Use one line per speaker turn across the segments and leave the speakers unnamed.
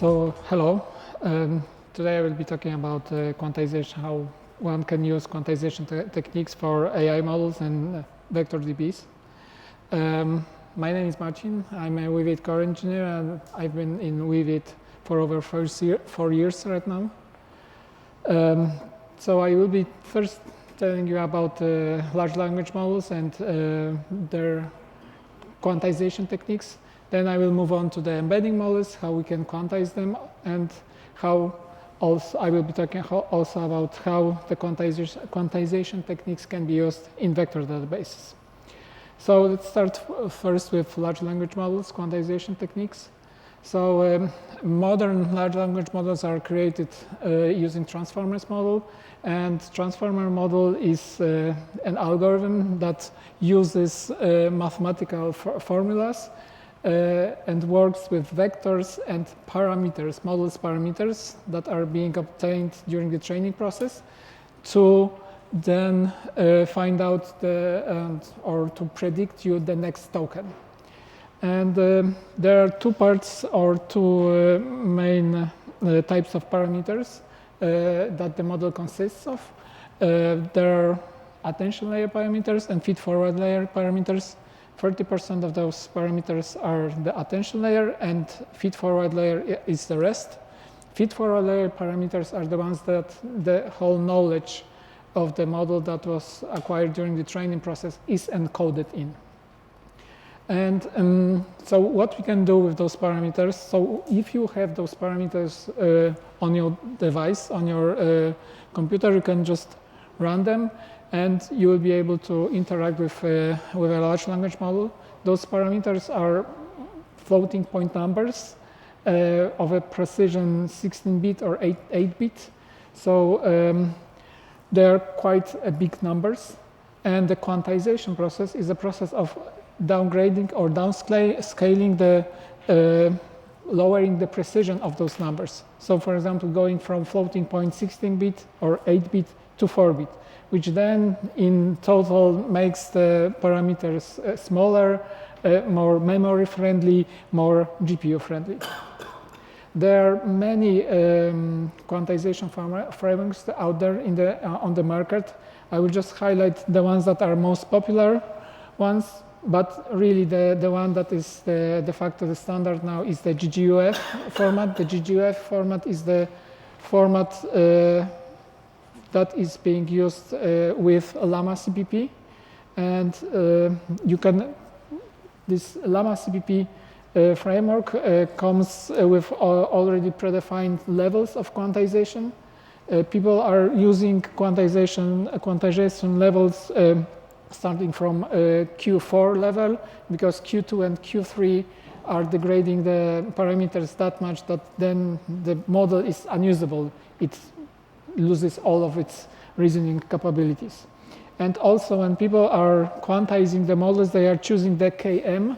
So, hello. Today I will be talking about quantization, how one can use quantization techniques for AI models and vector DBs. My name is Marcin. I'm a Weavit core engineer, and I've been in Weavit for over 4 years right now. So I will be first telling you about large language models and their quantization techniques. Then I will move on to the embedding models, how we can quantize them, and how also I will be talking also about how the quantization techniques can be used in vector databases. So let's start first with large language models, quantization techniques. So modern large language models are created using transformers model, and transformer model is an algorithm that uses mathematical formulas and works with vectors and parameters, models parameters that are being obtained during the training process to then find out or to predict you the next token. And there are two parts or two main types of parameters that the model consists of. There are attention layer parameters and feed-forward layer parameters. 30% of those parameters are the attention layer, and feed-forward layer is the rest. Feed-forward layer parameters are the ones that the whole knowledge of the model that was acquired during the training process is encoded in. And so what we can do with those parameters, so if you have those parameters on your device, on your computer, you can just run them, and you will be able to interact with a large language model. Those parameters are floating point numbers of a precision 16-bit or 8-bit. So they are quite big numbers. And the quantization process is a process of downgrading or downscaling lowering the precision of those numbers. So for example, going from floating point 16-bit or 8-bit to 4-bit, which then in total makes the parameters smaller, more memory friendly, more GPU friendly. There are many quantization frameworks out there on the market. I will just highlight the ones that are most popular ones, but really the one that is de facto the standard now is the GGUF format. The GGUF format is the format that is being used with LLAMA.cpp, and this LLAMA.cpp framework comes with already predefined levels of quantization. People are using quantization levels starting from Q4 level, because Q2 and Q3 are degrading the parameters that much that then the model is unusable. It loses all of its reasoning capabilities. And also when people are quantizing the models, they are choosing the KM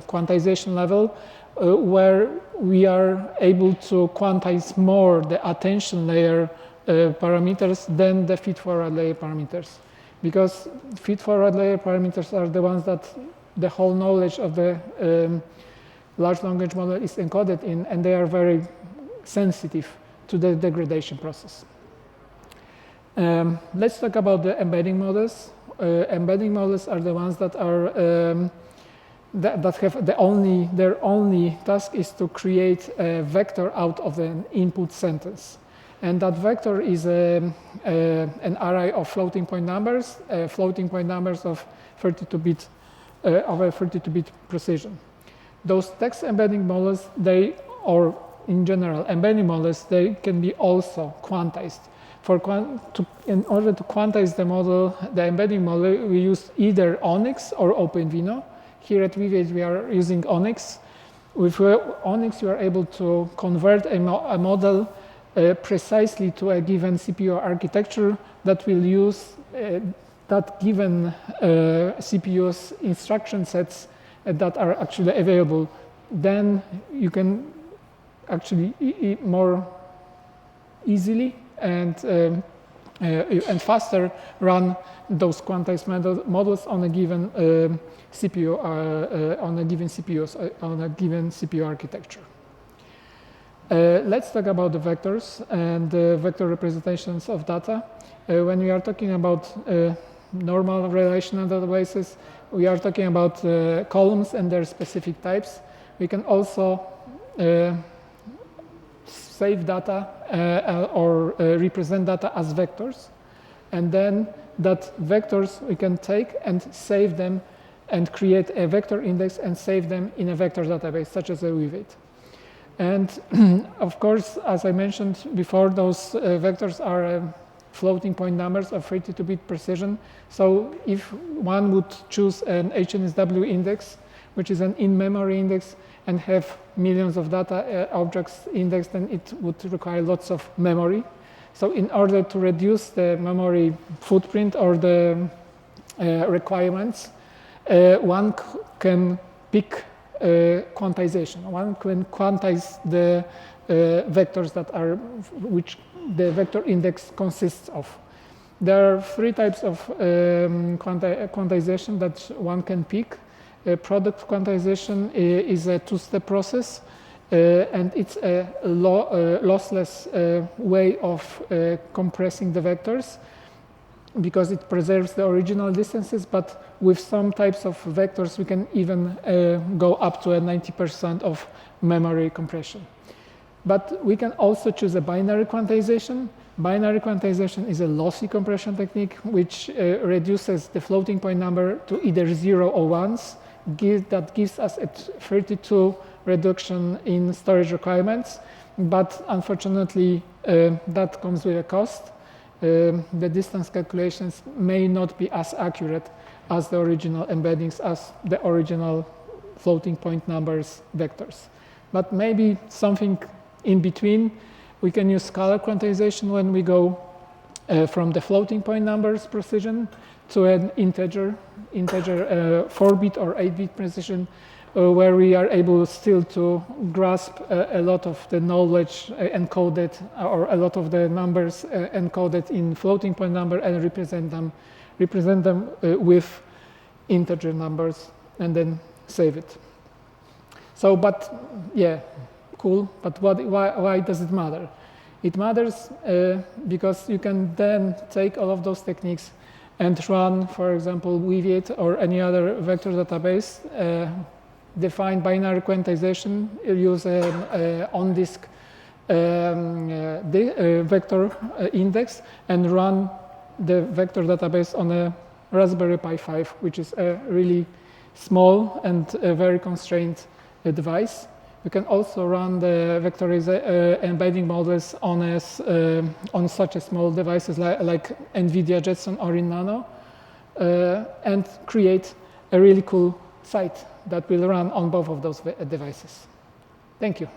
quantization level, where we are able to quantize more the attention layer parameters than the feed-forward layer parameters. Because feed-forward layer parameters are the ones that the whole knowledge of the large language model is encoded in, and they are very sensitive to the degradation process. Let's talk about the embedding models. Embedding models are the ones that are that have their only task is to create a vector out of an input sentence, and that vector is an array of floating point numbers, of 32-bit of a 32-bit precision. Those text embedding models, or in general embedding models, they can be also quantized. In order to quantize the model, the embedding model, we use either ONNX or OpenVINO. Here at Weavit, we are using ONNX. With ONNX, you are able to convert a model precisely to a given CPU architecture that will use that given CPU's instruction sets that are actually available. Then you can actually more easily and faster run those quantized models on a given CPU, on a given CPU architecture. Let's talk about the vectors and the vector representations of data. When we are talking about normal relational databases, we are talking about columns and their specific types. We can also save data or represent data as vectors. And then that vectors we can take and save them and create a vector index and save them in a vector database, such as a Weaveit. And of course, as I mentioned before, those vectors are floating point numbers of 32-bit precision. So if one would choose an HNSW index, which is an in-memory index, and have millions of data objects indexed, then it would require lots of memory. So in order to reduce the memory footprint or the requirements, one can pick quantization. One can quantize the vectors that are, which the vector index consists of. There are three types of quantization that one can pick. Product quantization is a two-step process, and it's a lossless way of compressing the vectors because it preserves the original distances, but with some types of vectors we can even go up to a 90% of memory compression. But we can also choose a binary quantization. Binary quantization is a lossy compression technique which reduces the floating point number to either 0 or 1s. That gives us a 32 reduction in storage requirements, but unfortunately that comes with a cost. The distance calculations may not be as accurate as the original embeddings, as the original floating point numbers vectors. But maybe something in between. We can use scalar quantization when we go from the floating point numbers precision to an integer 4-bit or 8-bit precision, where we are able still to grasp a lot of the knowledge encoded, or a lot of the numbers encoded in floating point number, and represent them with integer numbers and then save it. So, but yeah, cool. But why does it matter? It matters because you can then take all of those techniques and run, for example, Weaveit or any other vector database, define binary quantization, use an on-disk vector index, and run the vector database on a Raspberry Pi 5, which is a really small and a very constrained device. You can also run the embedding models on such a small devices like NVIDIA Jetson or in Nano, and create a really cool site that will run on both of those devices. Thank you.